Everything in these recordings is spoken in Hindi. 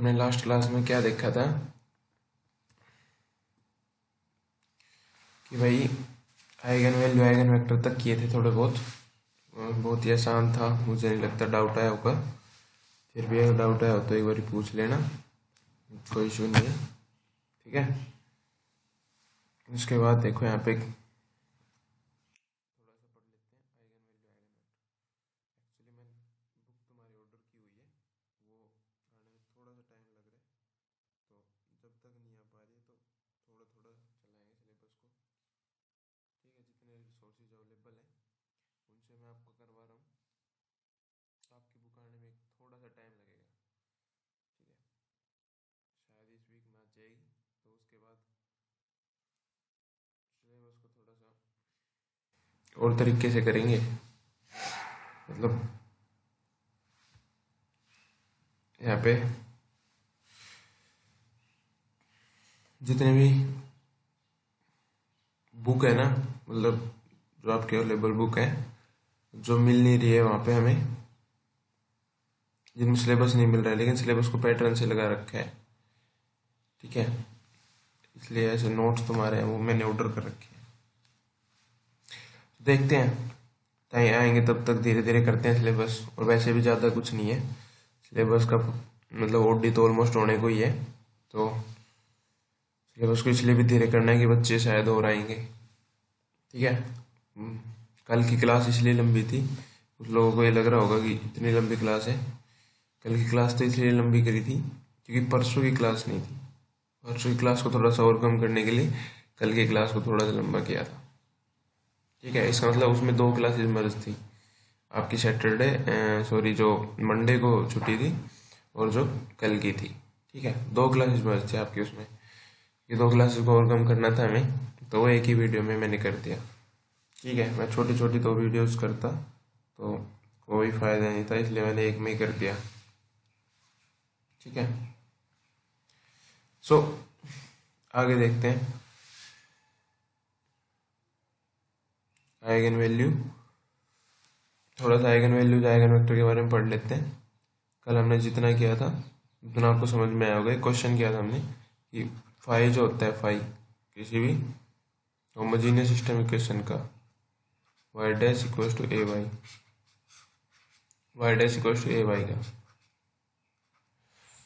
हमने लास्ट क्लास में क्या देखा था कि भाई आइगन वैल्यू आइगन वेक्टर तक किए थे थोड़े बहुत, बहुत ही आसान था। मुझे नहीं लगता डाउट आया होगा, फिर भी अगर डाउट आया हो तो एक बार पूछ लेना, कोई इशू नहीं है, ठीक है। उसके बाद देखो यहाँ पे और तरीके से करेंगे, मतलब यहाँ पे जितने भी बुक है ना, मतलब जो आपके अवेलेबल बुक है जो मिल नहीं रही है वहाँ पे हमें, जिनमें सिलेबस नहीं मिल रहा है लेकिन सिलेबस को पैटर्न से लगा रखा है, ठीक है, इसलिए ऐसे नोट्स तुम्हारे हैं वो मैंने ऑर्डर कर रखे हैं। देखते हैं ताई आएंगे तब तक धीरे धीरे करते हैं सिलेबस, और वैसे भी ज़्यादा कुछ नहीं है सिलेबस का, मतलब ओडी तो ऑलमोस्ट होने को ही है, तो सिलेबस को इसलिए भी धीरे करना है कि बच्चे शायद और आएंगे, ठीक है। कल की क्लास इसलिए लंबी थी, कुछ लोगों को ये लग रहा होगा कि इतनी लंबी क्लास है। कल की क्लास तो इसलिए लंबी करी थी क्योंकि परसों की क्लास नहीं थी, परसों की क्लास को थोड़ा सा और कम करने के लिए कल की क्लास को थोड़ा सा लंबा किया था, ठीक है। इसका मतलब उसमें 2 क्लासेस मर्ज थी, आपकी सैटरडे सॉरी जो मंडे को छुट्टी थी और जो कल की थी, ठीक है। 2 क्लासेस मर्ज थे आपकी उसमें, ये 2 क्लासेस को और कम करना था हमें, तो वो एक ही वीडियो में मैंने कर दिया, ठीक है। मैं छोटी छोटी 2 वीडियोस करता तो कोई फ़ायदा नहीं था, इसलिए मैंने एक में ही कर दिया, ठीक है। सो आगे देखते हैं आइगन वैल्यू, थोड़ा सा आइगन वैल्यूज आइगन वेक्टर के बारे में पढ़ लेते हैं। कल हमने जितना किया था उतना आपको समझ में आया होगा। क्वेश्चन किया था हमने कि फाई जो होता है, फाई किसी भी होमोजीनियस सिस्टम इक्वेशन का Y dash equals to A Y, Y dash equals to A Y का,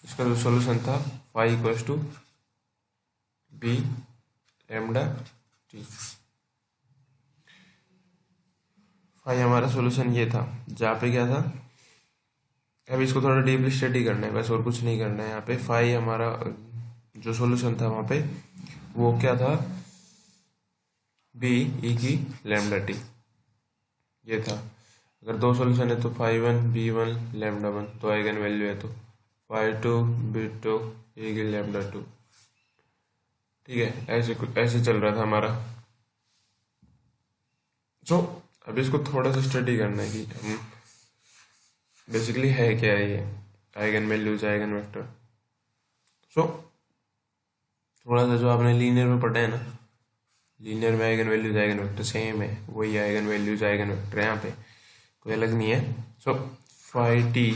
इसका जो सोल्यूशन था phi equals to B lambda T. Phi हमारा सोल्यूशन ये था, जहाँ पे क्या था, अब इसको थोड़ा डीपली स्टडी करना है बस, और कुछ नहीं करना है। यहाँ पे फाई हमारा जो सॉल्यूशन था वहाँ पे वो क्या था, बी ई की लैम्डा टी, ये था। अगर 2 सॉल्यूशन है तो फाई 1 बी 1 लैम्डा 1, तो आइगन वैल्यू है तो फाई 2 बी 2 ई की लैम्डा 2, ठीक है। ऐसे चल रहा था हमारा। सो अब इसको थोड़ा सा स्टडी करना है कि हम बेसिकली है क्या है ये आइगन वैल्यूज आइगन वेक्टर। सो थोड़ा सा जो आपने लीनियर में पढ़ा है ना, लीनियर में eigen values eigen vector same है, वही आइगन वैल्यूज आइगन वेक्टर यहाँ पे कोई अलग नहीं है। So phi T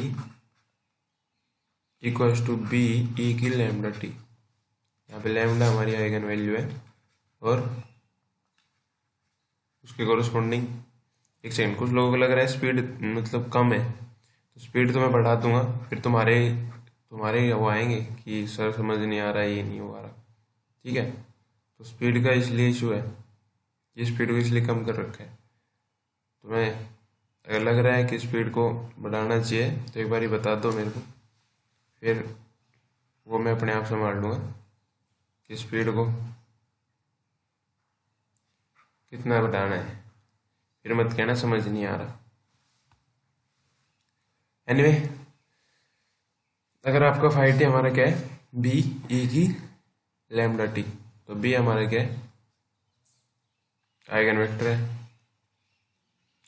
equals to B E की लैम्डा टी, यहाँ पे लैम्डा हमारी आइगन वैल्यू है और उसके कोरस्पॉन्डिंग, एक सेकंड, कुछ लोगों को लग रहा है स्पीड मतलब कम है, तो स्पीड तो मैं बढ़ा दूंगा, फिर तुम्हारे वो आएंगे कि सर समझ नहीं आ रहा है, ये नहीं हो आ रहा, ठीक है। तो स्पीड का इसलिए इशू है, ये स्पीड को इसलिए कम कर रखा है। तुम्हें अगर लग रहा है कि स्पीड को बढ़ाना चाहिए तो एक बार ही बता दो मेरे को, फिर वो मैं अपने आप संभाल लूँगा कि स्पीड को कितना बढ़ाना है, फिर मत कहना समझ नहीं आ रहा। एनीवे अगर आपका फाई टी हमारा क्या है, बी ई की लैम्डा टी, तो बी हमारा क्या है, आइगन वेक्टर है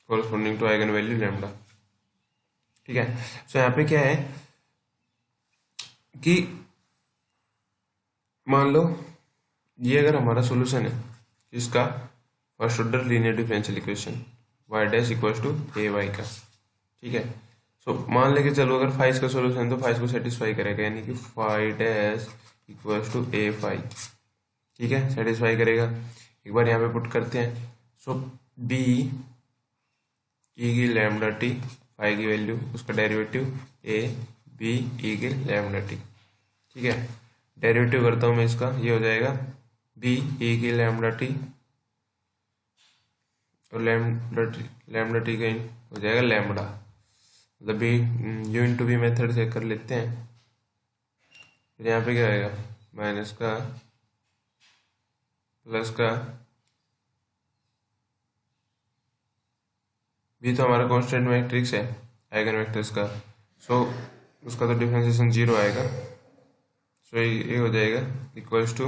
corresponding to eigen value lambda, ठीक है। सो यहाँ पे क्या है कि मान लो ये अगर हमारा सॉल्यूशन है इसका first order linear differential equation Y dash equals to A Y का, ठीक है। सो मान लेके चलो अगर फाइव का सोल्यूशन तो फाइव को सेटिस्फाई करेगा, यानी कि phi dash equals to A phi. ठीक है, सेटिस्फाई करेगा। एक बार यहाँ पे पुट करते हैं। सो बी ई की लैम्डा टी, फाइव की वैल्यू, उसका डेरिवेटिव ए बी ई की लैम्डा टी। ठीक है, डेरिवेटिव करता हूँ मैं इसका, ये हो जाएगा बी ई की लैम्डा टी और लैम्डा टी का हो जाएगा लैम्डा, मतलब B U into B method से कर लेते हैं। फिर यहाँ पे क्या आएगा, माइनस का प्लस का, बी तो हमारा कांस्टेंट मैट्रिक्स है आइगन वेक्टर्स का, सो उसका तो डिफरेंशिएशन जीरो आएगा। सो ये हो जाएगा equals to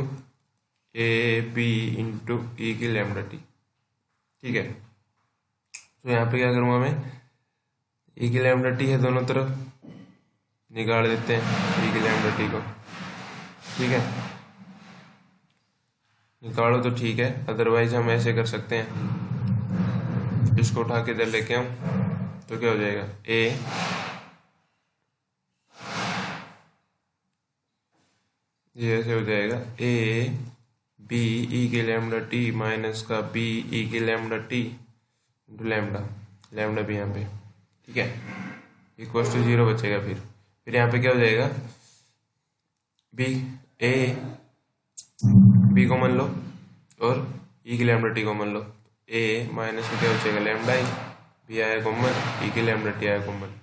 A B into E की लैम्डा टी। ठीक है, तो यहाँ पे क्या करूँगा मैं, ई की लैम्डा टी है दोनों तरफ, निकाल देते हैं ई की लैम्डा टी को। ठीक है, निकालो तो ठीक है, अदरवाइज हम ऐसे कर सकते हैं, इसको उठा के इधर लेके आऊँ तो क्या हो जाएगा, ए ये ऐसे हो जाएगा ए बी ई की लैम्डा टी माइनस का बी ई की lambda T into lambda, lambda भी यहाँ पे। ठीक है, इक्वल टू जीरो बचेगा। फिर यहाँ पे क्या हो जाएगा, बी ए बी को मान लो और ई की लैम्डा टी को मान लो, ए माइनस में क्या बचेगा लैम्डा ई, बी आया कॉमन, ई की लैम्डा टी आया कॉमन,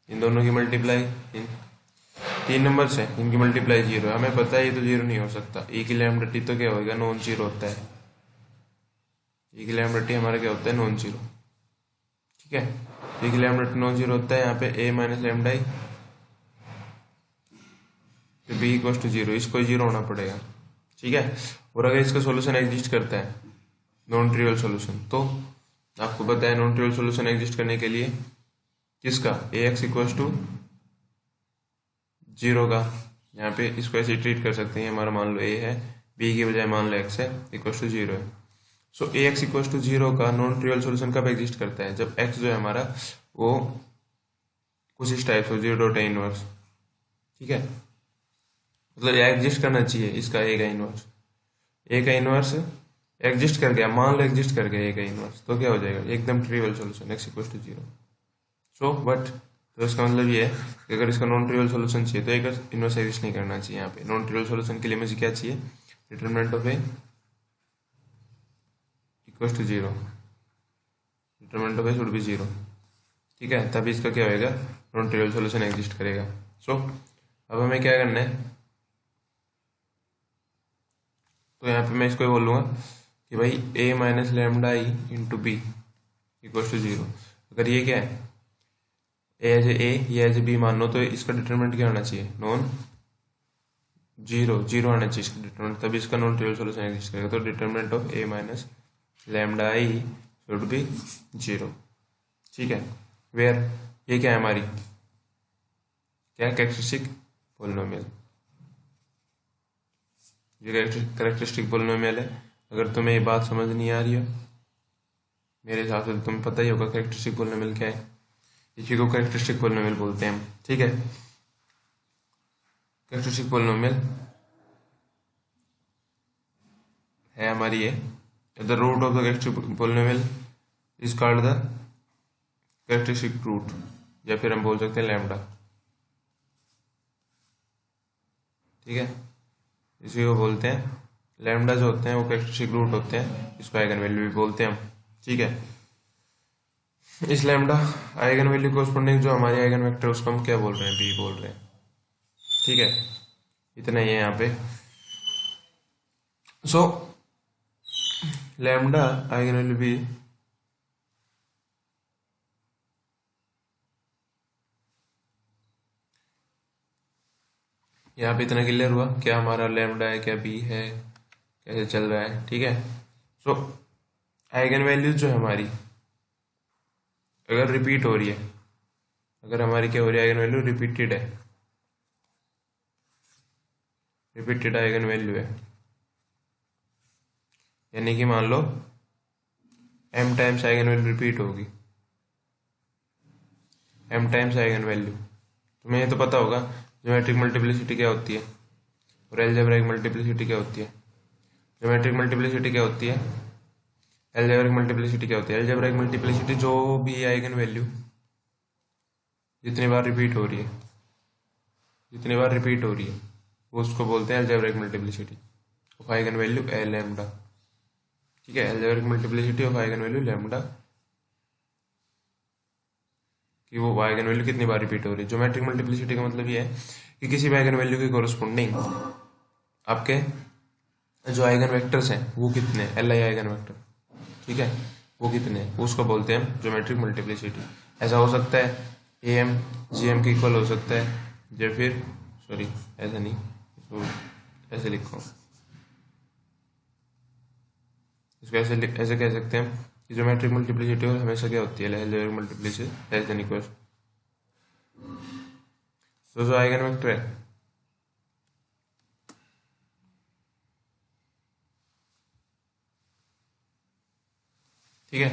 इन दोनों की मल्टीप्लाई, इन तीन नंबर्स है, इनकी मल्टीप्लाई जीरो है, हमें पता है ये तो जीरो नहीं हो सकता। ई की लैम्डा टी तो क्या होगा, नॉन जीरो होता है, ई की लैम्डा टी हमारा क्या होता है, नॉन जीरो। ठीक है, ई की लैम्डा टी नॉन जीरो होता है, यहाँ पे ए माइनस लैम्डा ई, तो बी इक्वल टू जीरो, इसको जीरो होना पड़ेगा। ठीक है, और अगर इसका सोल्यूशन एग्जिस्ट करता है नॉन ट्रिवियल सोल्यूशन, तो आपको पता है नॉन ट्रिवियल सोल्यूशन एग्जिस्ट करने के लिए किसका, ए एक्स इक्वल टू जीरो का, यहाँ पे इसको ऐसे ट्रीट कर सकते हैं, हमारा मान लो ए है, बी की बजाय मान लो एक्स है, इक्वल टू जीरो है। सो ए एक्स इक्वल टू जीरो का नॉन ट्रिवियल सोल्यूशन कब एग्जिस्ट करता है, जब एक्स जो है हमारा वो कुछ इस टाइप से जीरो डॉट ए इनवर्स। ठीक है, मतलब एग्जिस्ट करना चाहिए इसका ए का इनवर्स, ए का इनवर्स एग्जिस्ट कर गया, मान लो एग्जिस्ट कर गया ए का इनवर्स, तो क्या हो जाएगा, एकदम trivial solution X equal to zero. So but तो इसका मतलब ये है कि अगर इसका नॉन ट्रिवियल सोल्यूशन चाहिए तो एक इनवर्स एग्जिस्ट नहीं करना चाहिए। यहाँ पे नॉन ट्रिवियल सोल्यूशन के लिए मुझे क्या चाहिए, determinant of A equal to zero, determinant of A should be zero. ठीक है, तभी इसका क्या होएगा, नॉन ट्रिवियल सोल्यूशन एग्जिस्ट करेगा। सो अब हमें क्या करना है, तो यहाँ पे मैं इसको बोलूँगा कि भाई A minus lambda E into B equal to zero. अगर ये क्या है, एज ए या एज बी मान लो, तो इसका डिटरमिनेंट क्या होना चाहिए, नॉन जीरो, जीरो आना चाहिए इसका डिटरमिनेंट, तभी इसका नॉन ट्रिवियल सोल्यूशन एग्जिस्ट करेगा। तो determinant of A minus lambda I should be zero. ठीक है, वेयर ये क्या है हमारी, क्या कैरेक्टरिस्टिक पोलिनोमियल, ये कैरेक्टरिस्टिक पोलिनोमियल है। अगर तुम्हें ये बात समझ नहीं आ रही हो, मेरे हिसाब से तुम्हें पता ही होगा कैरेक्टरिस्टिक पोलिनोमियल क्या है, इसी को कैरेक्टरिस्टिक पोलिनोमियल बोलते हैं हम। ठीक है, कैरेक्टरिस्टिक पोलिनोमियल है हमारी ये, the root of the characteristic polynomial is called the characteristic root, या फिर हम बोल सकते हैं लैम्डा। ठीक है, इसी को बोलते हैं लैम्डा, जो होते हैं वो कैरेक्टरिस्टिक रूट होते हैं, इसको आइगन वैल्यू भी बोलते हैं हम। ठीक है, इस लैम्डा आइगन वैल्यू कोरस्पोंडिंग जो हमारे आइगन वेक्टर उसको हम क्या बोल रहे हैं, बी बोल रहे हैं। ठीक है, इतना ही है यहाँ पे। So lambda eigen value B यहाँ पे इतना क्लियर हुआ, क्या हमारा लैम्डा है, क्या बी है, कैसे चल रहा है। ठीक है, सो आइगन वैल्यूज जो है हमारी अगर रिपीट हो रही है, अगर हमारी क्या हो रही है, आइगन वैल्यू रिपीटेड है, रिपीटेड आइगन वैल्यू है, यानी कि मान लो m times eigen value repeat होगी, एम टाइम्स आइगन वैल्यू। तुम्हें ये तो पता होगा ज्योमेट्रिक मल्टीप्लिसिटी क्या होती है और अलजेब्राइक मल्टीप्लिसिटी क्या होती है। ज्योमेट्रिक मल्टीप्लिसिटी क्या होती है, अलजेब्रिक मल्टीप्लिसिटी क्या होती है। अलजेब्रिक मल्टीप्लिसिटी जो भी आइगन वैल्यू जितनी बार रिपीट हो रही है, जितनी बार रिपीट हो रही है वो उसको बोलते हैं algebraic multiplicity of eigen value A lambda. ठीक है, algebraic multiplicity of eigen value lambda कि वो आइगन वैल्यू कितनी बार रिपीट हो रही है। ज्योमेट्रिक मल्टीप्लिसिटी का मतलब ये है कि किसी भी आइगन वैल्यू के कोरस्पोंडिंग आपके जो आइगन वेक्टर्स हैं वो कितने, एल आई आइगन वेक्टर, ठीक है, वो कितने, उसको बोलते हैं हम ज्योमेट्रिक मल्टीप्लिसिटी। ऐसा हो सकता है ए एम जी एम के इक्वल हो सकता है, या फिर सॉरी ऐसा नहीं, तो ऐसे लिखो, इसको ऐसे कह सकते हैं कि ज्योमेट्रिक मल्टीप्लिसिटी और हमेशा क्या होती है, algebraic multiplicity less than equal. तो जो आइगन वेक्टर है ठीक है,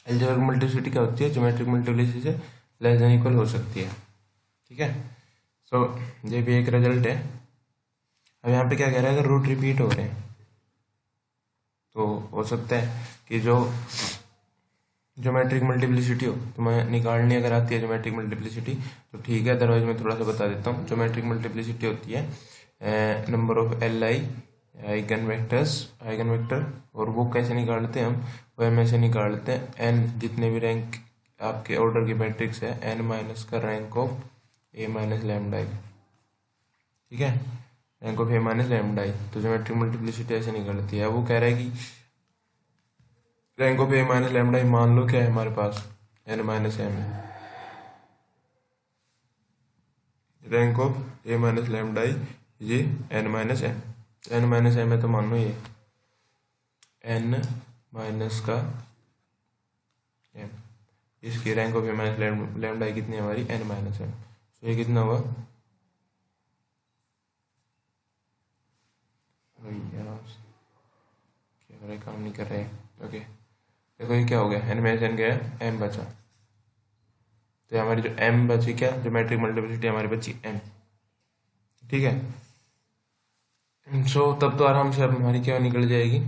अलजेब्रिक मल्टीप्लिसिटी क्या होती है, ज्योमेट्रिक मल्टीप्लिसिटी से लेस देन इक्वल हो सकती है। ठीक है, सो ये भी एक रिजल्ट है। अब यहाँ पे क्या कह रहा है, अगर रूट रिपीट हो रहे हैं तो हो सकता है कि जो ज्योमेट्रिक मल्टीप्लिसिटी हो तुम्हें निकालनी अगर आती है ज्योमेट्रिक मल्टीप्लिसिटी तो ठीक है, अदरवाइज मैं थोड़ा सा बता देता हूँ। ज्योमेट्रिक मल्टीप्लिसिटी होती है number of L I eigen vector, और वो कैसे निकालते हैं हम, वो हम ऐसे निकालते हैं एन जितने भी रैंक आपके ऑर्डर की मैट्रिक्स है एन माइनस का rank of A minus lambda I. ठीक है, rank of A minus lambda I, तो ज्योमेट्रिक मल्टीप्लिसिटी ऐसे निकलती है। वो कह रहा है कि rank of A minus lambda I मान लो क्या है हमारे पास, एन माइनस एम है, rank of A minus lambda I ये N minus M, N minus M है तो मान लो ये एन माइनस का एम, इसकी rank of A minus lambda I कितनी है हमारी, एन माइनस एम। तो ये कितना हुआ, क्या कर रहे, काम नहीं कर रहे। ओके देखो ये क्या हो गया, एन माइनस एन गया, एम बचा, तो हमारी जो एम बची क्या, ज्योमेट्रिक मल्टीप्लिसिटी हमारी बची एम। ठीक है, सो तब तो आराम से अब हमारी क्या निकल जाएगी,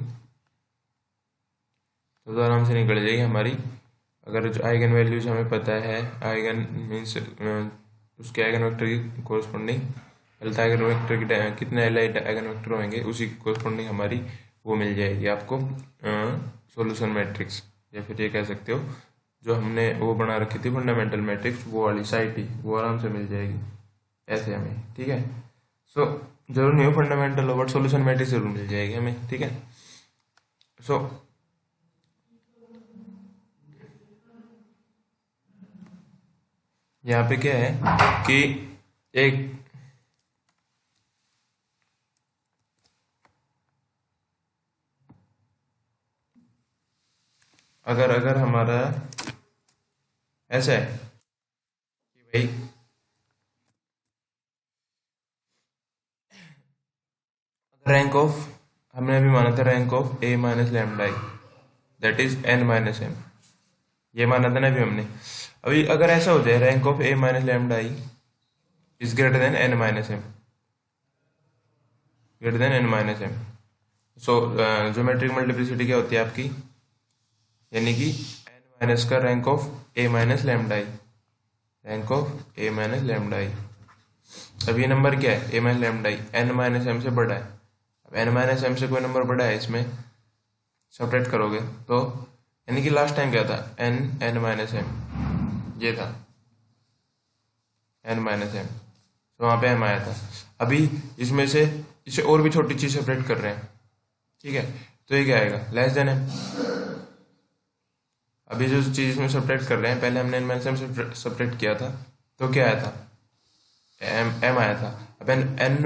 तब तो आराम से निकल जाएगी हमारी, अगर जो आइगन वैल्यूज हमें पता है, आइगन मीन्स उसके आइगन वेक्टर की कोरस्पोंडिंग एल्टा आइगन वेक्टर की कितने एल आई आइगन वेक्टर होंगे उसी की कोरस्पोंडिंग हमारी वो मिल जाएगी आपको सॉल्यूशन मैट्रिक्स, या फिर ये कह सकते हो जो हमने वो बना रखी थी फंडामेंटल मैट्रिक्स वो वाली साइट ही, वो आराम से मिल जाएगी ऐसे हमें। ठीक है, सो जरूर नहीं हो फंडामेंटल हो, बट सॉल्यूशन मैट्रिक्स जरूर मिल जाएगी हमें। ठीक है, सो यहाँ पे क्या है कि एक अगर हमारा ऐसा है कि भाई रैंक ऑफ, हमने अभी माना था rank of A minus lambda I that is N minus M, ये माना था ना अभी हमने। अभी अगर ऐसा हो जाए rank of A minus lambda I is greater than N minus M, greater than N minus M, so geometric multiplicity क्या होती है आपकी, यानी कि एन माइनस का rank of A minus lambda I, rank of A minus lambda I. अब ये नंबर क्या है, A minus lambda I N minus M से बड़ा है। अब एन माइनस एम से कोई नंबर बड़ा है, इसमें सब्ट्रैक्ट करोगे तो, यानी कि लास्ट टाइम क्या था, एन माइनस एम ये था, एन माइनस एम, तो वहाँ पे एम आया था। अभी इसमें से इसे और भी छोटी चीज सेपरेट कर रहे हैं, ठीक है, तो ये क्या आएगा, लेस देन एम। अभी जो चीज इसमें सेपरेट कर रहे हैं, पहले हमने एन माइनस एम से सेपरेट किया था तो क्या आया था, एम आया था। अब N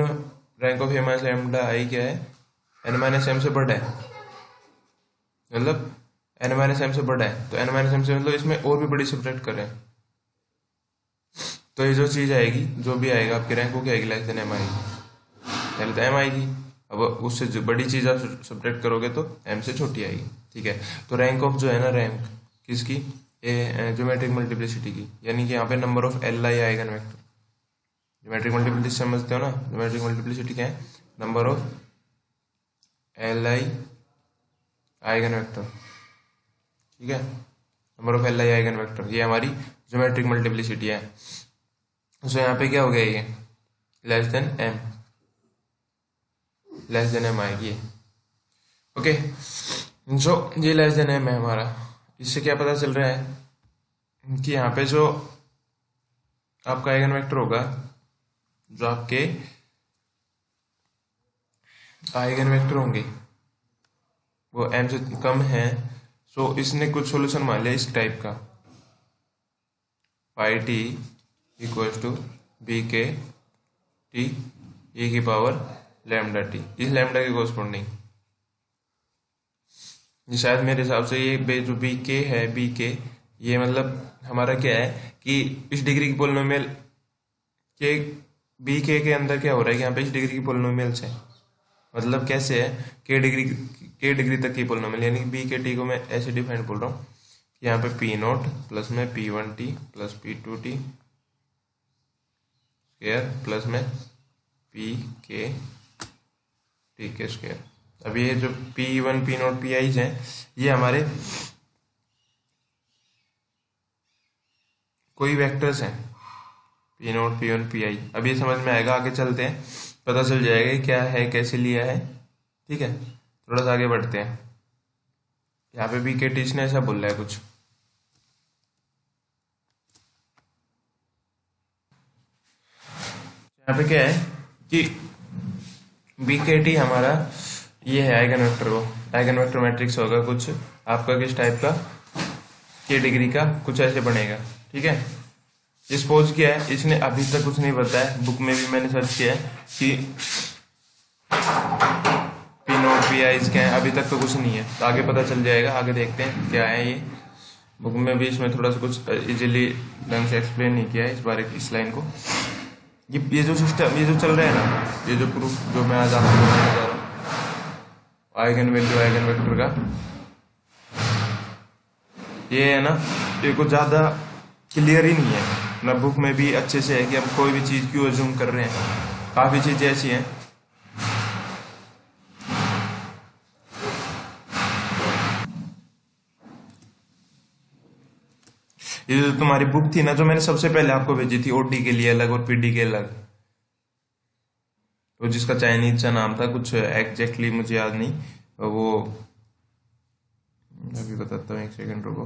rank of A minus lambda I क्या है, एन माइनस एम से बड़ा है, मतलब एन माइनस एम से बड़ा है, तो एन माइनस एम से मतलब इसमें और भी बड़ी सब्ट्रैक्ट करें, तो ये जो चीज आएगी, जो भी आएगा आपकी रैंक वो क्या आएगी, लेस देन एम आएगी, पहले तो एम आएगी। अब उससे जो बड़ी चीज आप सब्ट्रैक्ट करोगे तो m से छोटी आएगी, ठीक है। तो रैंक ऑफ जो है ना, रैंक किसकी, ज्योमेट्रिक मल्टीप्लिसिटी की, यानी कि यहाँ पे number of Li eigen vector. Geometric multiplicity समझते हो ना, ज्योमेट्रिक मल्टीप्लिसिटी क्या है, number of Li eigen vector, ठीक है, number of Li eigen vector, ये हमारी ज्योमेट्रिक मल्टीप्लिसिटी है। तो यहाँ पे क्या हो गया, ये लेस देन m आएगी, ओके। जो ये लेस देन m है हमारा, इससे क्या पता चल रहा है कि यहाँ पे जो आपका आइगन वेक्टर होगा, जो आपके आइगन वेक्टर होंगे वो m से कम है। सो इसने कुछ सॉल्यूशन मान लिया इस टाइप का, phi T equals to B K T e की पावर लैम्डा टी, इस लैम्डा के कोरस्पॉन्डिंग। शायद मेरे हिसाब से ये जो बी के है, बी के ये मतलब हमारा क्या है कि इस डिग्री की पोलिनोमियल के बी के अंदर क्या हो रहा है कि यहाँ पे इस डिग्री की पोलिनोमियल्स है, मतलब कैसे है, के डिग्री तक की पोलिनोमियल, यानी कि बी के टी को मैं ऐसे डिफाइन बोल रहा हूँ कि यहाँ पे पी नोट प्लस में P1T plus P2T square plus में पी के टी के स्क्वायर। अब ये जो P1 P note P eyes हैं, ये हमारे कोई वेक्टर्स हैं, P note P1 P I. अब ये समझ में आएगा, आगे चलते हैं पता चल जाएगा क्या है, कैसे लिया है, ठीक है। थोड़ा सा आगे बढ़ते हैं, यहाँ पे बी के टी ने ऐसा बोल रहा है कुछ, यहाँ पे क्या है कि बी के टी हमारा ये है आइगन वेक्टर, वो आइगन वेक्टर मैट्रिक्स होगा कुछ आपका किस टाइप का, के डिग्री का, कुछ ऐसे बनेगा, ठीक है। सपोज किया है, इसने अभी तक कुछ नहीं बताया, बुक में भी मैंने सर्च किया है कि पी नोट पी आई क्या है, अभी तक तो कुछ नहीं है, तो आगे पता चल जाएगा, आगे देखते हैं क्या है ये। बुक में भी इसमें थोड़ा सा कुछ इजीली ढंग से एक्सप्लेन नहीं किया है इस बारे इस लाइन को। ये जो सिस्टम, ये जो चल रहा है ना, ये जो प्रूफ जो मैं आज आपको बताने जा रहा हूँ आइगन वैल्यू आइगन वेक्टर का, ये है ना, ये कुछ ज़्यादा क्लियर ही नहीं है ना, बुक में भी अच्छे से है कि हम कोई भी चीज़ क्यों अज्यूम कर रहे हैं, काफ़ी चीज़ें ऐसी हैं। ये जो तुम्हारी बुक थी ना, जो मैंने सबसे पहले आपको भेजी थी ओडी के लिए अलग और पीडी के अलग, तो जिसका चाइनीज सा नाम था कुछ, एग्जैक्टली मुझे याद नहीं, वो अभी बताता हूँ, एक सेकंड रुको।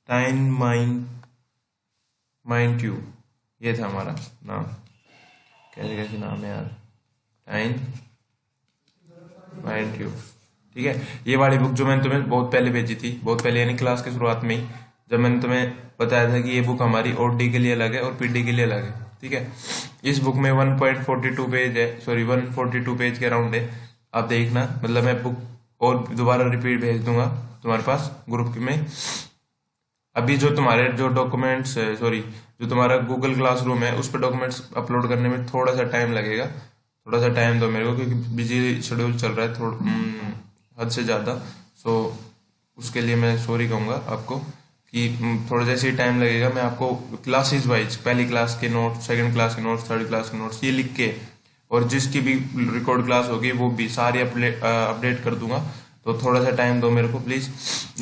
टाइन माइन ट्यूब, ये था हमारा नाम, कैसे कैसे नाम है यार, टाइन माइन ट्यूब, ठीक है। ये वाली बुक जो मैंने तुम्हें बहुत पहले भेजी थी, बहुत पहले यानी क्लास के शुरुआत में ही, जब मैंने तुम्हें बताया था कि ये बुक हमारी ओडी के लिए अलग है और पीडी के लिए अलग है, ठीक है। इस बुक में 1.42 पेज है, सॉरी 142 पेज के अराउंड है, आप देखना, मतलब मैं बुक और दोबारा रिपीट भेज दूंगा तुम्हारे पास ग्रुप में। अभी जो तुम्हारे जो डॉक्यूमेंट्स, सॉरी जो तुम्हारा गूगल क्लासरूम है उस पर डॉक्यूमेंट्स अपलोड करने में थोड़ा सा टाइम लगेगा, थोड़ा सा टाइम दो मेरे को, क्योंकि बिजी शेड्यूल चल रहा है थोड़ा हद से ज़्यादा। सो उसके लिए मैं सॉरी कहूँगा आपको कि थोड़ा जैसे ही टाइम लगेगा, मैं आपको क्लासेस वाइज पहली क्लास के नोट्स, सेकंड क्लास के नोट्स, थर्ड क्लास के नोट्स ये लिख के, और जिसकी भी रिकॉर्ड क्लास होगी वो भी सारी अपडेट कर दूंगा। तो थोड़ा सा टाइम दो मेरे को प्लीज़,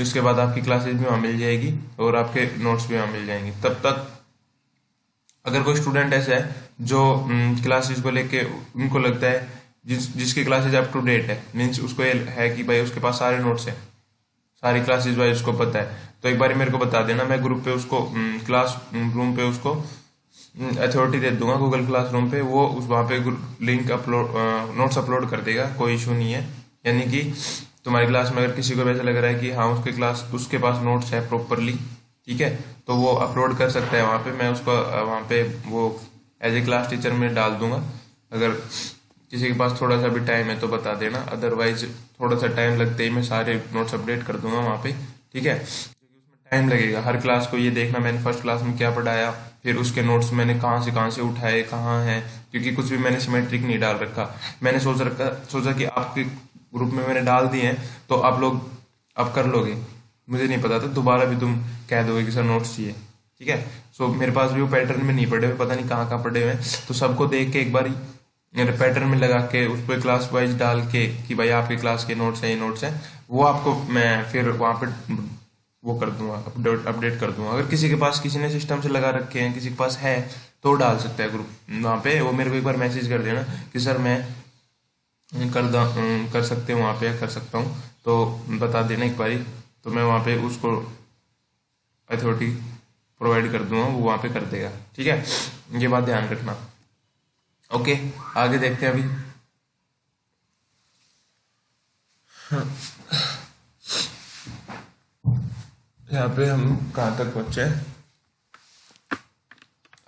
उसके बाद आपकी क्लासेस भी वहाँ मिल जाएगी और आपके नोट्स भी वहाँ मिल जाएंगे। तब तक अगर कोई स्टूडेंट ऐसा है जो क्लासेस को लेके उनको लगता है जिसकी क्लासेस अप टू डेट है, मीन्स उसको ये है कि भाई उसके पास सारे नोट्स हैं, सारी क्लासेस वाइज उसको पता है, तो एक बार मेरे को बता देना, मैं ग्रुप पे उसको क्लास रूम पे उसको अथॉरिटी दे दूंगा गूगल क्लासरूम पे, वो उस वहाँ पे लिंक अपलोड नोट्स अपलोड कर देगा, कोई इशू नहीं है। यानी कि तुम्हारी क्लास में अगर किसी को वैसा लग रहा है कि हाँ उसके पास नोट्स है प्रॉपरली, ठीक है, तो वो अपलोड कर सकता है वहाँ पे, मैं उसको वहाँ पे वो एज ए क्लास टीचर में डाल दूंगा। अगर किसी के पास थोड़ा सा भी टाइम है तो बता देना, अदरवाइज थोड़ा सा टाइम लगते ही मैं सारे नोट्स अपडेट कर दूंगा वहाँ पे, ठीक है। क्योंकि उसमें टाइम लगेगा हर क्लास को ये देखना मैंने फर्स्ट क्लास में क्या पढ़ाया, फिर उसके नोट्स मैंने कहाँ से उठाए, कहाँ हैं, क्योंकि कुछ भी मैंने सिमेट्रिक नहीं डाल रखा। मैंने सोचा कि आपके ग्रुप में मैंने डाल दिए हैं तो आप लोग अब कर लोगे, मुझे नहीं पता था दोबारा भी तुम कह दोगे कि सर नोट्स चाहिए। ठीक है, सो मेरे पास भी वो पैटर्न में नहीं पड़े हुए, पता नहीं कहाँ कहाँ पड़े हुए हैं, तो सबको देख के एक बार मेरे पैटर्न में लगा के उस पर क्लास वाइज डाल के कि भाई आपके क्लास के नोट्स हैं, ये नोट्स हैं, वो आपको मैं फिर वहाँ पे वो कर दूंगा, अपडेट कर दूंगा। अगर किसी के पास किसी ने सिस्टम से लगा रखे हैं, किसी के पास है तो डाल सकता है ग्रुप वहाँ पे, वो मेरे को एक बार मैसेज कर देना कि सर मैं कर सकते हैं वहाँ पे, कर सकता हूँ, तो बता देना एक बारी, तो मैं वहाँ पे उसको अथॉरिटी प्रोवाइड कर दूंगा, वो वहाँ पे कर देगा। ठीक है, ये बात ध्यान रखना। ओके, आगे देखते हैं अभी। यहाँ पे हम कहाँ तक पहुंचे?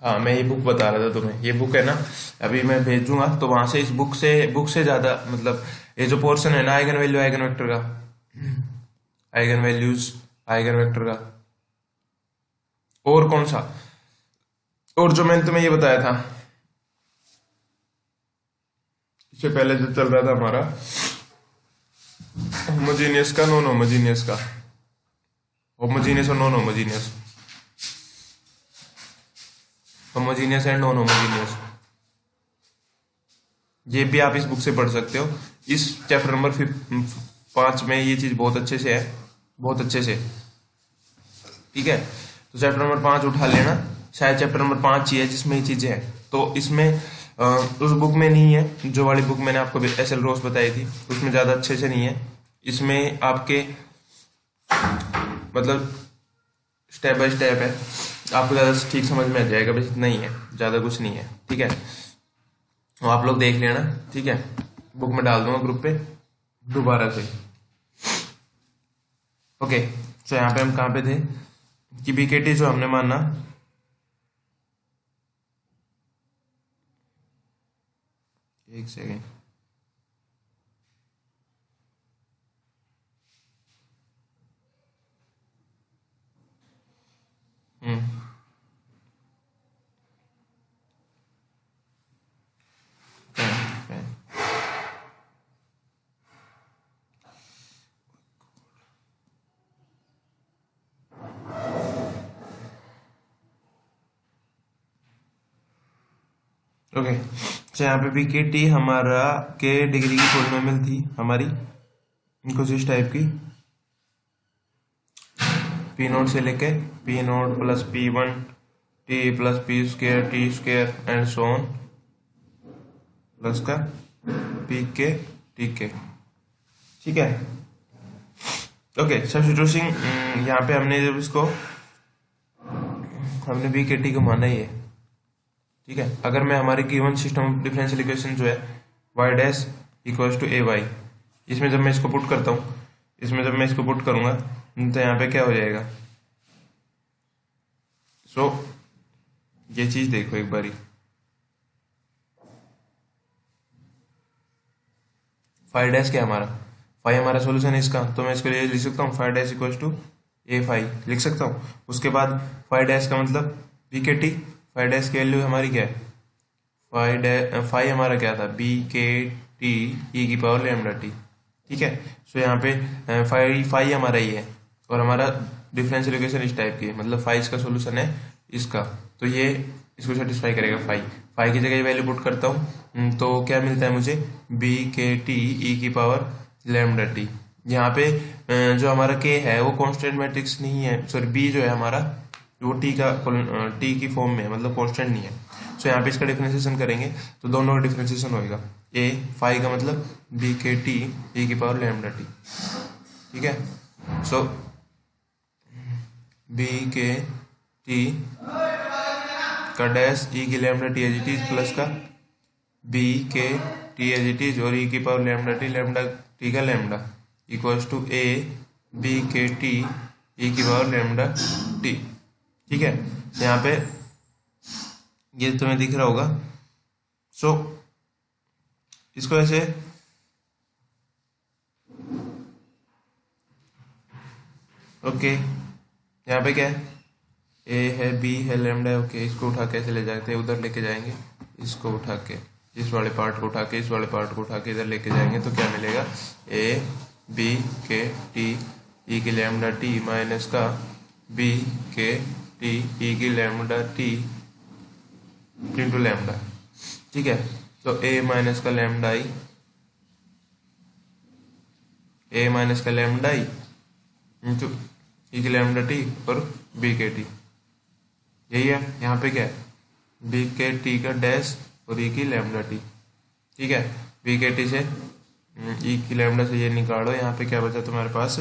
हाँ, मैं ये बुक बता रहा था तुम्हें, ये बुक है ना, अभी मैं भेजूंगा तो वहां से इस बुक से ज्यादा मतलब ये जो पोर्शन है ना आइगन वैल्यू आइगन वेक्टर का, आइगन वैल्यूज आइगन वेक्टर का, और कौन सा, और जो मैंने तुम्हें ये बताया था इससे पहले जो चल रहा था हमारा होमोजीनियस का, नॉन होमोजीनियस का, होमोजीनियस और non homogeneous, homogeneous and non homogeneous, ये भी आप इस बुक से पढ़ सकते हो। इस चैप्टर नंबर 5 में ये चीज बहुत अच्छे से है, बहुत अच्छे से। ठीक है, तो चैप्टर नंबर 5 उठा लेना, शायद चैप्टर नंबर 5 ही है जिसमें ये चीजें हैं, तो इसमें उस बुक में नहीं है, जो वाली बुक मैंने आपको एस एल रोज बताई थी उसमें ज्यादा अच्छे से नहीं है। इसमें आपके मतलब स्टेप बाय स्टेप है, आपको ज्यादा ठीक समझ में आ जाएगा, बस इतना ही है, ज्यादा कुछ नहीं है। ठीक है, तो आप लोग देख लेना। ठीक है, बुक में डाल दूंगा ग्रुप पे दोबारा से। ओके, तो यहाँ पे हम कहाँ पे थे कि बीकेटी जो हमने माना, एक सेकेंड, ओके, तो यहाँ पे बीकेटी हमारा के डिग्री की पॉलिनोमियल थी हमारी कुछ इस टाइप की, पी नोट से लेके P naught plus P1 T plus P square T square and so on plus का पी के टी के। ठीक है, ओके, सब्स्टिट्यूटिंग यहाँ पे हमने जब इसको हमने बी के टी को माना ही है। ठीक है, अगर मैं हमारे given system of differential equation जो है y dash equals to A Y, इसमें जब मैं इसको पुट करता हूँ, इसमें जब मैं इसको पुट करूंगा तो यहाँ पे क्या हो जाएगा, सो ये चीज देखो एक बारी, फाइव डैश क्या हमारा, फाइव हमारा सोल्यूशन है इसका, तो मैं इसको ये लिख सकता हूँ phi dash equals to A phi लिख सकता हूँ। उसके बाद फाइव डैश का मतलब B K T, five dash की वैल्यू हमारी क्या है, फाइव हमारा क्या था, बी के टी ई की पावर लैम्डा टी। ठीक है, सो यहाँ पे फाइव हमारा ही है और हमारा डिफरेंशियल इक्वेशन इस टाइप की है, मतलब फाइव इसका सोल्यूशन है इसका, तो ये इसको सेटिस्फाई करेगा। फाइव फाइव की जगह वैल्यू पुट करता हूँ तो क्या मिलता है मुझे, बी के टी ई की पावर लैम्डा टी। यहाँ पे जो हमारा के है वो कांस्टेंट मैट्रिक्स नहीं है, सॉरी बी जो है हमारा वो टी की फॉर्म में है, मतलब कांस्टेंट नहीं है। सो यहाँ पे इसका डिफरेंशिएशन करेंगे तो दोनों का डिफरेंशिएशन होएगा, ए फाइव का मतलब बी के टी ई की पावर लैम्डा टी। ठीक है, सो बी के टी का डैश ई की lambda T as it is plus का B K T as it is और ई की पावर लैम्डा टी का lambda equals to A B K T E की पावर लैम्डा टी। ठीक है, यहाँ पे ये तुम्हें दिख रहा होगा। सो इसको ऐसे ओके, यहाँ पे क्या है, ए है, बी है, लैम्डा है। ओके, इसको उठा कैसे ले जाते हैं, उधर लेके जाएंगे, इसको उठा के, इस वाले पार्ट को उठा के, इस वाले पार्ट को उठा के इधर लेके जाएंगे तो क्या मिलेगा, ए बी के टी ई की लैम्डा टी माइनस का बी के टी ई की लैम्डा टी इंटू लैम्डा। ठीक है, तो ए माइनस का लैम्डा आई, ए माइनस का लैम्डा आई इंटू ई की लैम्डा टी और बी के टी। यही है, यहाँ पे क्या है, बी के टी का डैश और ई की लैम्डा टी। ठीक है, बी के टी से ई की लैम्डा से ये निकालो, यहाँ पे क्या बचा तुम्हारे पास,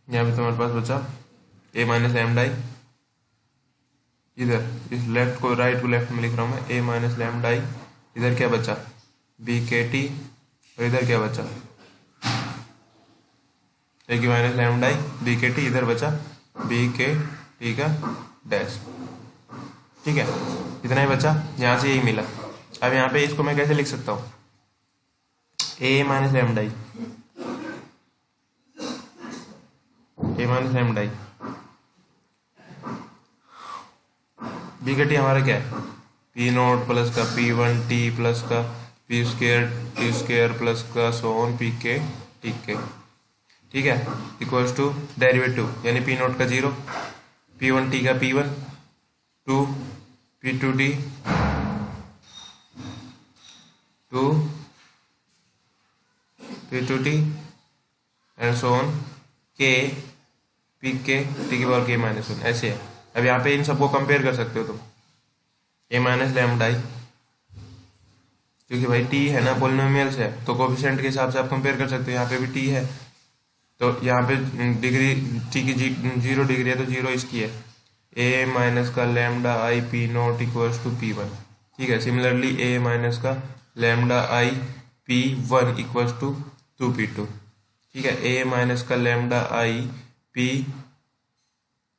यहाँ पे तुम्हारे पास बचा ए माइनस लैम्डा आई, इधर इस लेफ्ट को राइट को लेफ्ट में लिख रहा हूँ मैं, ए माइनस लैम्डा आई, इधर क्या बचा बी के टी और इधर क्या बचा ए की minus lambda I B K T, इधर बचा बी के टी का डैश। ठीक है, इतना ही बचा, यहाँ से यही मिला। अब यहाँ पे इसको मैं कैसे लिख सकता हूँ, A minus lambda I, A minus lambda I, B का टी हमारा क्या है, पी नोट प्लस का पी वन टी प्लस का पी स्क्र प्लस का so on P K T K. ठीक है, इक्वल्स टू डेरिवेटिव यानी पी नोट का 0, पी वन टी का P one, two P two T, two P two T and so on K P K T की पावर के माइनस 1, ऐसे है। अब यहाँ पे इन सबको कंपेयर कर सकते हो तुम, ए माइनस लैम्डा आई, क्योंकि भाई टी है ना, पॉलिनोमियल्स है तो कोफिशिएंट के हिसाब से आप कंपेयर कर सकते हो। यहाँ पे भी टी है तो यहाँ पे डिग्री टी की 0 डिग्री है तो 0 इसकी है, ए माइनस का lambda I P naught equals to P one. ठीक है, सिमिलरली ए माइनस का lambda I P one equals to 2p2। ठीक है, ए माइनस का लैम्डा आई पी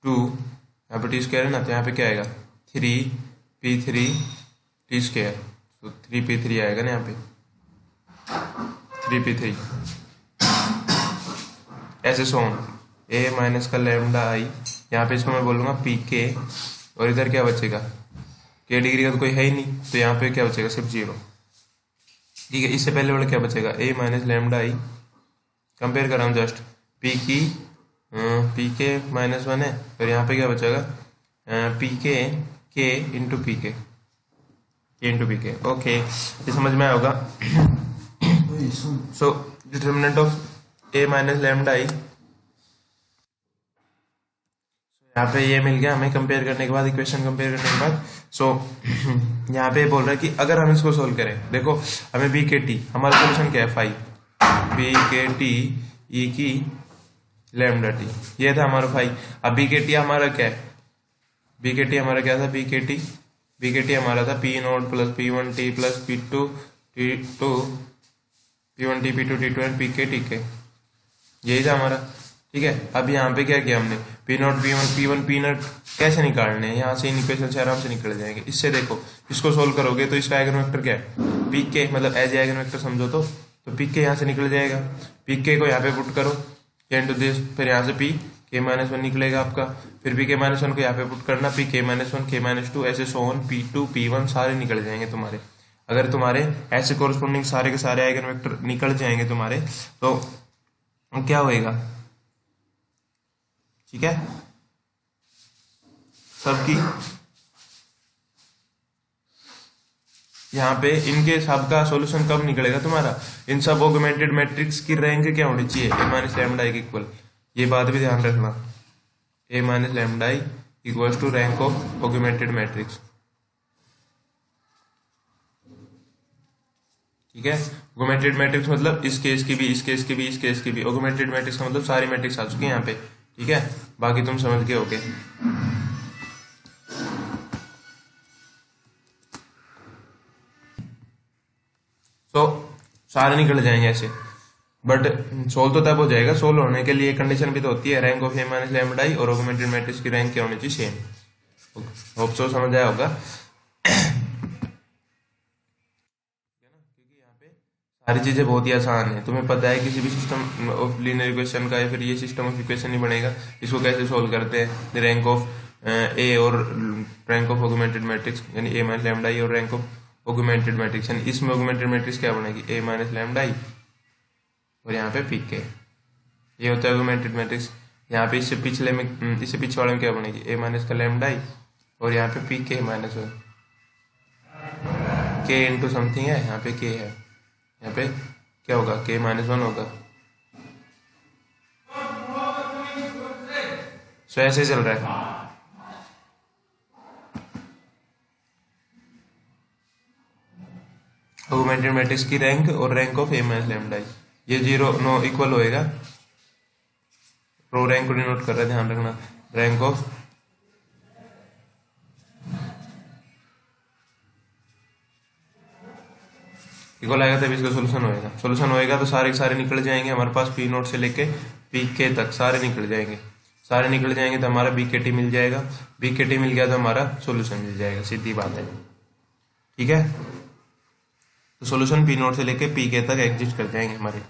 टू, यहाँ पे टी स्क्वायर है ना तो यहाँ पे क्या आएगा 3p3 टी स्क्वायर, तो 3p3 आएगा ना यहाँ पे 3p3, ऐसे सोन ए माइनस का लैम्डा आई, यहाँ पे इसको मैं बोलूँगा पी के, और इधर क्या बचेगा, के डिग्री का तो कोई है ही नहीं तो यहाँ पे क्या बचेगा सिर्फ 0। ठीक है, इससे पहले वाला क्या बचेगा, ए माइनस लैम्डा आई, कंपेयर कर रहा हूँ जस्ट, पी के माइनस 1 है, और यहाँ पे क्या बचेगा P K into P K into P K. Okay, ये समझ में आया होगा। So determinant of A minus lambda I, यहाँ पे ये मिल गया हमें कंपेयर करने के बाद, इक्वेशन कंपेयर करने के बाद। सो यहाँ पे बोल रहा है कि अगर हम इसको सोल्व करें, देखो हमें बी के टी, हमारा सोल्यूशन क्या है 5, बी के टी ई की लैम्डा टी, ये था हमारा 5। अब बी के टी हमारा क्या है, बी के टी हमारा क्या था, बी के टी हमारा था P naught plus P one T plus P two T two, P one T P two T two and P K, यही था हमारा। ठीक है, अब यहाँ पे क्या किया हमने, पी नोट पी नोट कैसे निकालने हैं, यहाँ से इन इक्वेशन से आराम से निकल जाएंगे। इससे देखो, इसको सोल्व करोगे तो इसका आइगन वेक्टर क्या है, पी के, मतलब एज ए आइगन वेक्टर समझो तो पी के यहाँ से निकल जाएगा, पी के को यहाँ पे पुट करो इंटू दिस, फिर यहाँ से पी के माइनस 1 निकलेगा आपका, फिर पी के माइनस 1 को यहाँ पे पुट करना, पी के माइनस 1 के माइनस 2 ऐसे सोन पी टू पी वन सारे निकल जाएंगे तुम्हारे। अगर तुम्हारे ऐसे कोरस्पोंडिंग सारे के सारे आइगन वेक्टर निकल जाएंगे तुम्हारे तो क्या होएगा, ठीक है, सबकी यहाँ पे इनके सबका सॉल्यूशन कब निकलेगा तुम्हारा, इन सब ऑगमेंटेड मैट्रिक्स की रैंक क्या होनी चाहिए, A minus lambda I equal, ये बात भी ध्यान रखना, A minus lambda I equals to rank of augmented matrix. ठीक है, ऑगमेंटेड मैट्रिक्स मतलब इस केस की भी, इस केस की भी, इस केस की भी, ऑगमेंटेड मैट्रिक्स का मतलब सारी मैट्रिक्स आ चुकी है यहाँ पे। ठीक है, बाकी तुम समझ गए होगे। तो सारे निकल जाएंगे ऐसे, बट सोल्व तो तब हो जाएगा, सोल्व होने के लिए कंडीशन भी तो होती है, rank of A minus lambda I और ऑगमेंटेड मैट्रिक्स की रैंक क्या होनी चाहिए, सेम। होप सो समझ आया होगा। सारी चीज़ें बहुत ही आसान है। तुम्हें पता है किसी भी सिस्टम ऑफ लीनियर इक्वेशन का या फिर ये सिस्टम ऑफ इक्वेशन ही बनेगा। इसको कैसे सोल्व करते हैं, द रैंक ऑफ ए और रैंक ऑफ ऑगमेंटेड मैट्रिक्स यानी ए माइनस लैम्डा ई और रैंक ऑफ ऑगमेंटेड मैट्रिक्स यानी इसमें ऑगमेंटेड मैट्रिक्स क्या बनेगी, ए माइनस लैम्डा ई और यहाँ पे पी के, ये होता है ऑगमेंटेड मैट्रिक्स। यहाँ पे इससे पीछे वाले में क्या बनेगी, ए माइनस का लैम्डा ई और यहाँ पे पी के माइनस वन, के इंटू समथिंग है, यहाँ पे के है, यहाँ पे क्या होगा, के माइनस वन होगा। सो ऐसे चल रहा है। ऑगमेंटेड मैट्रिक्स की रैंक और rank of A minus lambda, ये जीरो नो इक्वल होएगा। रो रैंक को डिनोट कर रहा है, ध्यान रखना, रैंक ऑफ इक्वल आएगा तब इसका सोल्यूशन होएगा। सोल्यूशन होएगा तो सारे सारे निकल जाएंगे हमारे पास, पी नोट से लेके पी के तक सारे निकल जाएंगे। सारे निकल जाएंगे तो हमारा बी के टी मिल जाएगा, बी के टी मिल गया तो हमारा सोल्यूशन मिल जाएगा, सीधी बात है। ठीक है, तो सोल्यूशन पी नोट से लेके पी के तक एग्जिस्ट कर जाएंगे हमारे।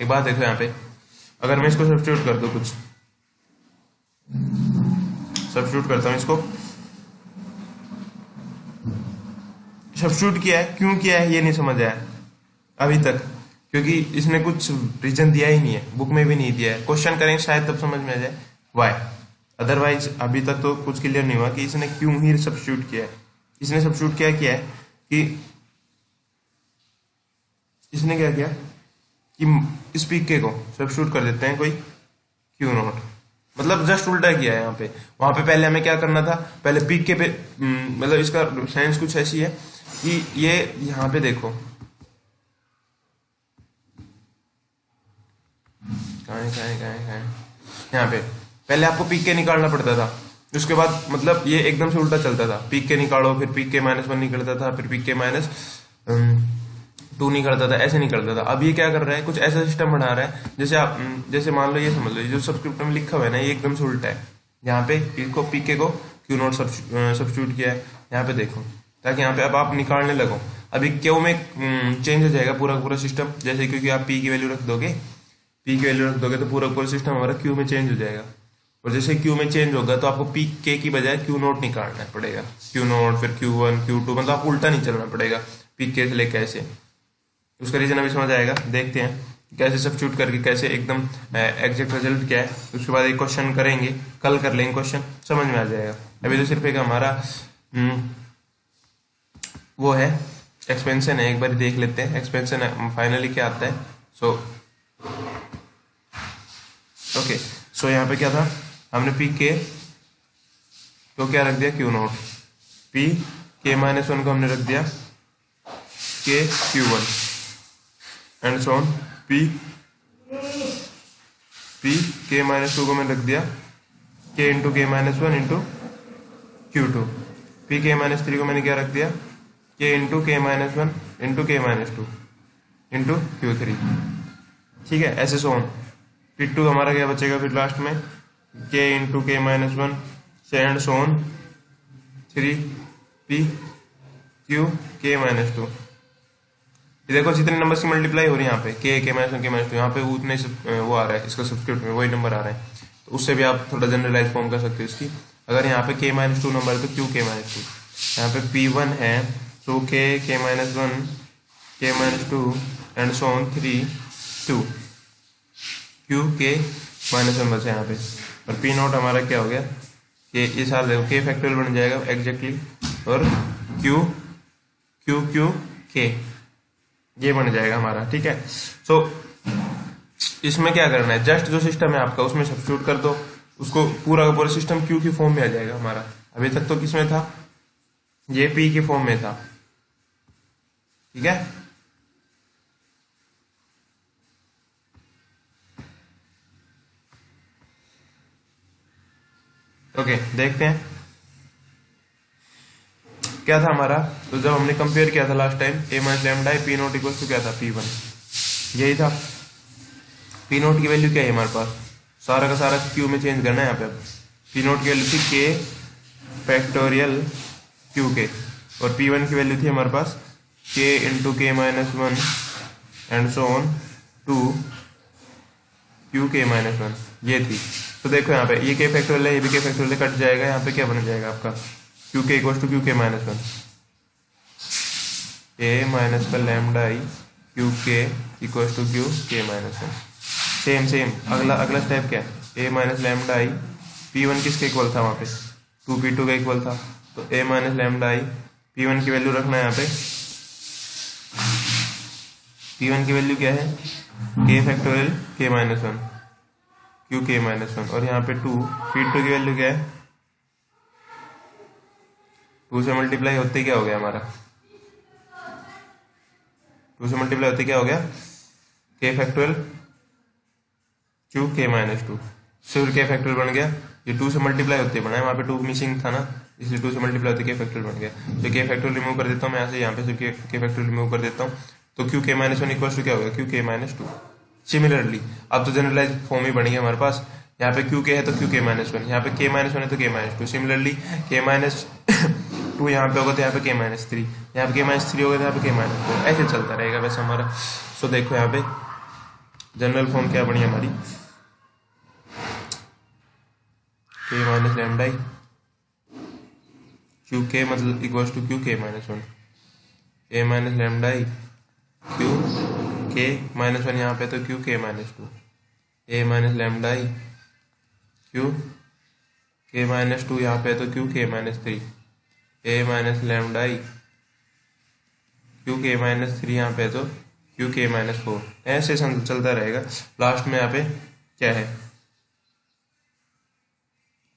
एक बात देखो यहाँ पे, अगर मैं इसको सब्स्टिट्यूट कर दूं, कुछ सब्स्टिट्यूट करता हूं इसको, सब्स्टिट्यूट किया है, क्यों किया है ये नहीं समझ आया अभी तक, क्योंकि इसने कुछ रीजन दिया ही नहीं है, बुक में भी नहीं दिया है। क्वेश्चन करेंगे शायद तब समझ में आ जाए वाई, अदरवाइज अभी तक तो कुछ क्लियर नहीं हुआ कि इसने क्यों ही सब्स्टिट्यूट किया है। इसने सब्स्टिट्यूट क्या किया है कि इसने क्या किया कि इस पी के को सब्स्टिट्यूट कर देते हैं कोई क्यू नॉट, मतलब जस्ट उल्टा किया है यहाँ पे। वहां पे पहले हमें क्या करना था, पहले पीक के पे मतलब इसका साइंस कुछ ऐसी है कि ये यहाँ पे देखो, कहाँ है यहाँ पे पहले आपको पीक के निकालना पड़ता था, उसके बाद मतलब ये एकदम से उल्टा चलता था, पीक के निकालो फिर पीक के माइनस वन निकलता था, फिर पीक के माइनस टू निकलता था, ऐसे निकलता था। अब ये क्या कर रहा है, कुछ ऐसा सिस्टम बना रहा है जैसे आप जैसे मान लो, ये समझ लो जो सब्स्क्रिप्ट में लिखा हुआ है ना, ये एकदम से उल्टा है। यहाँ पे इसको पीके को क्यू नॉट सब्स्टिट्यूट किया है, यहाँ पे देखो, ताकि यहाँ पे अब आप निकालने लगो, अभी क्यू में चेंज हो जाएगा पूरा पूरा सिस्टम, जैसे क्योंकि आप पी की वैल्यू रख दोगे, पी की वैल्यू रख दोगे तो पूरा पूरा सिस्टम हमारा क्यू में चेंज हो जाएगा। और जैसे क्यू में चेंज होगा तो आपको पी के की बजाय क्यू नॉट निकालना पड़ेगा, क्यू नॉट फिर क्यू वन क्यू टू, मतलब आपको उल्टा नहीं चलना पड़ेगा पी के से लेकर ऐसे। उसका रीजन अभी समझ आएगा, देखते हैं कैसे सब्स्टिट्यूट करके कैसे एकदम एग्जैक्ट रिजल्ट क्या है। उसके बाद एक क्वेश्चन करेंगे, कल कर लेंगे क्वेश्चन, समझ में आ जाएगा। अभी तो सिर्फ एक हमारा वो है एक्सपेंशन है, एक बार देख लेते हैं एक्सपेंशन फाइनली क्या आता है। सो यहाँ पे क्या था, हमने पी के तो क्या रख दिया Q naught, P K minus one को हमने रख दिया K Q one and so on, P K minus two को मैंने रख दिया K into K minus one into Q two, P K minus three को मैंने क्या रख दिया K into K minus one into K minus two into Q three. ठीक है, ऐसे सो ऑन। पी टू हमारा क्या बचेगा फिर लास्ट में, के into K minus one and so on three P Q K minus to. देखो जितने नंबर से मल्टीप्लाई हो रही है यहाँ पे के minus one K minus to, यहाँ पे उतने से वो आ रहा है इसका सब्स्क्रिप्ट में वही नंबर आ रहा है, तो उससे भी आप थोड़ा जनरलाइज फॉर्म कर सकते हो इसकी। अगर यहाँ पे के माइनस टू नंबर है तो क्यू के माइनस टू, यहाँ पे पी वन है तो K minus one K minus two and so on three two Q K minus one बचा यहाँ पे, और पी नॉट हमारा क्या हो गया के, ये साल देखो के फैक्टोरियल बन जाएगा एग्जैक्टली, और क्यू क्यू क्यू के ये बन जाएगा हमारा। ठीक है, सो इसमें क्या करना है, जस्ट जो सिस्टम है आपका उसमें सब्स्टिट्यूट कर दो, उसको पूरा का पूरा सिस्टम क्यू की फॉर्म में आ जाएगा हमारा। अभी तक तो किसमें था, ये पी की फॉर्म में था। ठीक है, ओके देखते हैं क्या था हमारा। तो जब हमने कंपेयर किया था last time A minus lambda P naught equal to क्या था पी वन, यही था। पी नोट की वैल्यू क्या है हमारे पास, सारा का सारा क्यू में चेंज करना है यहाँ पे। अब पी नोट की वैल्यू थी के फैक्टोरियल क्यू के, और P1 की वैल्यू थी हमारे पास K into K minus one and so on two Q K minus one, ये थी। तो देखो यहाँ पे ये K फैक्टोरियल है, ये भी K फैक्टोरियल कट जाएगा, यहाँ पे क्या बन जाएगा आपका क्यू के equal to Q K minus one, A minus का लैम्डा आई क्यू के equal to Q K minus one. Same अगला स्टेप क्या है, A minus lambda I, P1 किसके इक्वल था वहाँ पे 2P2 का इक्वल था, तो ए माइनस लैम्डा आई, P1 की वैल्यू रखना है यहाँ पे, P1 की वैल्यू क्या है K factorial K minus one Q K minus one, और यहाँ पे 2 P2 की वैल्यू क्या है 2 से मल्टीप्लाई होते क्या हो गया हमारा, 2 से मल्टीप्लाई होते क्या हो गया K factorial Q K minus to, फिर K फैक्टोरियल बन गया, ये 2 से मल्टीप्लाई होते बना है, वहाँ पे 2 मिसिंग था ना, इसलिए 2 से मल्टीप्लाई होते K फैक्टोरियल बन गया। तो K फैक्टोरियल रिमूव कर देता हूँ मैं यहाँ से, यहाँ पे सिर्फ K फैक्टोरियल रिमूव कर देता हूँ, तो Q K minus one equal to क्या होगा Q K minus to. Similarly अब तो जनरलाइज फॉर्म ही बन गया हमारे पास, यहाँ पे क्यू के है तो क्यू के माइनस वन, यहाँ पे के माइनस वन है तो के माइनस टू, सिमिलरली के माइनस टू यहाँ पे होगा तो यहाँ पे के माइनस थ्री, यहाँ पे के माइनस थ्री होगा तो यहाँ पे के माइनस फोर, ऐसे चलता रहेगा वैसे हमारा। सो देखो यहाँ पे जनरल फॉर्म क्या बनी हमारी, के माइनस लैम्डा क्यू के मतलब equal to Q K minus one, A minus lambda Q K minus one, यहाँ पे तो Q K minus to, A minus lambda Q K minus to, यहाँ पे तो क्यू के माइनस थ्री, ए minus lambda Q K minus three, यहाँ पे तो क्यू के माइनस फोर, ऐसे चलता रहेगा। लास्ट में यहाँ पे क्या है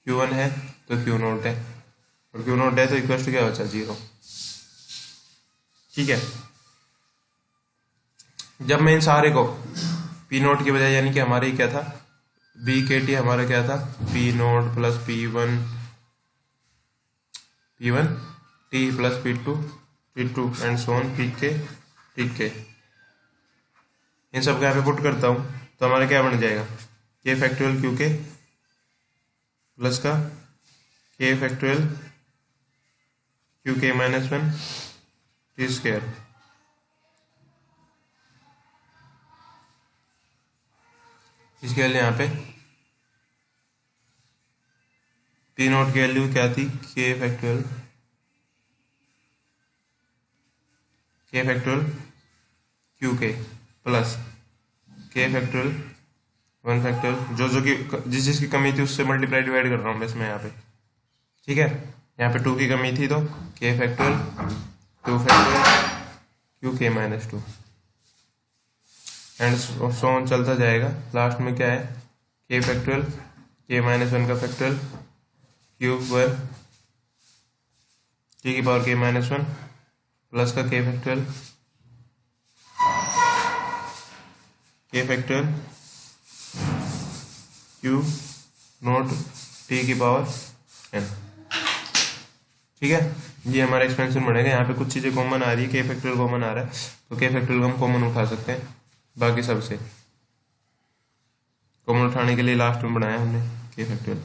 Q1 है तो Q नोट है, और Q नोट है तो इक्वल टू क्या बचा जीरो। ठीक है, जब मैं इन सारे को P नोट की बजाय, यानी कि हमारे क्या था बी के टी हमारा क्या था P note plus P1 T plus P2 and so on P के, ठीक है, इन सब को यहाँ पे पुट करता हूँ तो हमारा क्या बन जाएगा के फैक्टोरियल क्यू के प्लस का के factorial Q K minus one T square, इसके वैल्यू यहाँ पे पी नोट की वैल्यू क्या थी के फैक्टोरियल क्यू के प्लस के फैक्टोरियल वन फैक्टोरियल, जो कि जिस की कमी थी उससे मल्टीप्लाई डिवाइड कर रहा हूँ बस मैं यहाँ पे। ठीक है, यहाँ पे 2 की कमी थी तो के factorial 2 factorial Q K minus two and so on चलता जाएगा। लास्ट में क्या है के फैक्टोरियल के माइनस वन का फैक्टोरियल क्यूब वर टी की पावर के माइनस वन प्लस का के फैक्टोरियल क्यू नोट टी की पावर एन। ठीक है, ये हमारा एक्सपेंशन बढ़ेगा। यहाँ पे कुछ चीज़ें कॉमन आ रही है, के फैक्टोरियल कॉमन आ रहा है तो के फैक्टोरियल हम कॉमन उठा सकते हैं, बाकी सबसे कॉमन उठाने के लिए लास्ट में बनाया हमने के फैक्टोरियल।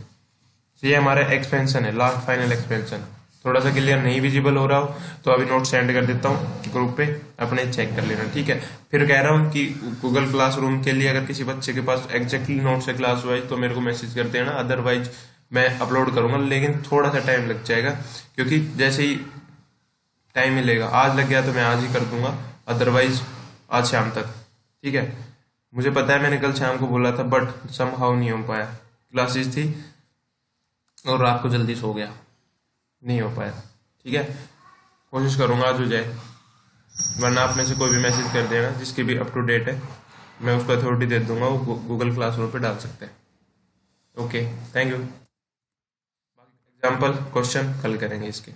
तो ये हमारा एक्सपेंशन है, लास्ट फाइनल एक्सपेंशन। थोड़ा सा क्लियर नहीं विजिबल हो रहा हो तो अभी नोट सेंड कर देता हूँ ग्रुप पे, अपने चेक कर लेना। ठीक है, फिर कह रहा हूँ कि गूगल क्लासरूम के लिए अगर किसी बच्चे के पास एग्जैक्टली नोट्स है क्लास वाइज तो मेरे को मैसेज कर देना, अदरवाइज मैं अपलोड करूंगा, लेकिन थोड़ा सा टाइम लग जाएगा क्योंकि जैसे ही टाइम मिलेगा, आज लग गया तो मैं आज ही कर दूंगा, अदरवाइज आज शाम तक। ठीक है, मुझे पता है मैंने कल शाम को बोला था बट समहाउ नहीं हो पाया, क्लासेस थी और रात को जल्दी सो गया, नहीं हो पाया। ठीक है, कोशिश करूंगा आज हो जाए, वरना आप में से कोई भी मैसेज कर देना जिसकी भी अप टू डेट है, मैं उसको अथॉरिटी दे दूंगा, वो गूगल क्लासरूम पे डाल सकते हैं। Okay, thank you. Example question कल करेंगे इसके।